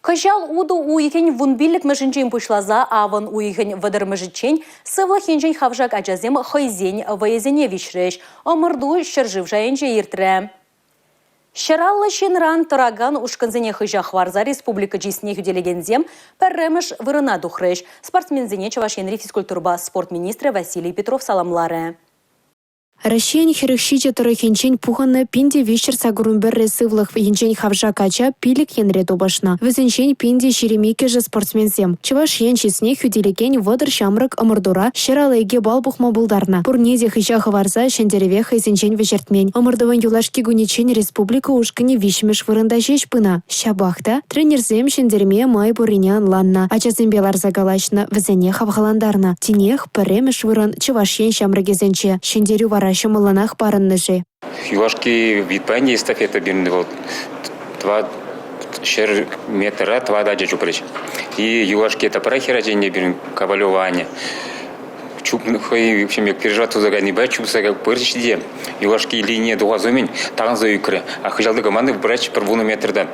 Хыжал уду уйген вунбилік мәжінчен пушлаза аван уйген вадыр мәжінчен сывлы хенжен хавжак ажазем хайзен ваезене вишреш, омырду шыржыв жайынже ертірі. Шыраллы шенран тұраган ушканзене хыжах варза республика жесіне хүделегензем пәрреміш вырына дұхреш. Спортсмензене Чувашенри физкультурба спорт министрі Василий Петров саламлары. Россиян хирургиче турахенчен пуханны пинди вечер сагурумбер сывлых венчен хавжа кача пилик енре тобашна. Везенчен пинди шеремейке же спортсменсем. Чувашиян чесне хүделеген водыр шамрак омырдура шералайге балбухма булдарна. Пурнезе хыжа хаварза шендереве хайзенчен вечертмен. Омырдыван юлашки гуничен республика ушкани вишмеш вырында жеш пына. Шабахта тренерзем шендерме май буринян ланна. Ачазембелар загалачна везене хавгаландарна. Тинех премеш вырын Чувашиян шамрагезенче. Шендерю вара шамаланах паранныжи. Юлашки витпани эстафета бирни вот 2 метра 2 дача чуприч. И юлашки это прахирождение бирни Ковалева. Чупнухай вообще мне переживать туда не бать чупса как пырчиде. Юлашки линия дуазумень таган заюкры. А хыжалды команды брать per 1 метрдан.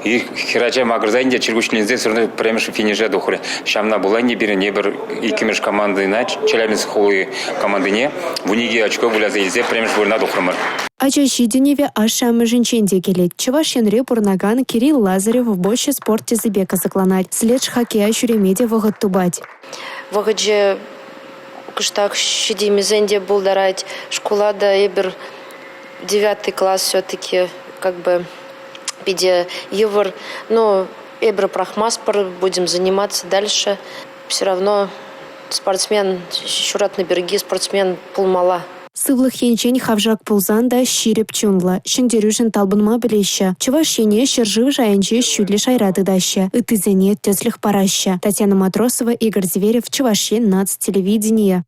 И хирача магрзайнде чергучлензе сырны премеш финиже духры. Шамна была не бери не бер икимеш команды на Челябинск холы команды не. В униге очко буля заезе премеш вырна духрымыр. Ача шиденеве ашамы женченде келет. Чувашенре пурнаган Кирилл Лазарев в больше спорте забека закланать. След хоккея шуремеде вагат тубать. Вагадже кыштак шидемезенде булдарать школа да ебер 9 класс все-таки как бы пиде евр, но эбра прахмаспор, будем заниматься дальше. Все равно спортсмен, щурат на береги, спортсмен пулмала. Сывлых хенчен хавжак пулзанда щиреп чунгла. Шендерюшен талбынма білеща. Чувашене шыржыв жайынче щудле шайраты даща. Ытызене тезлих параща. Татьяна Матросова, Игорь Зверев, Чувашен, НАЦ телевидение.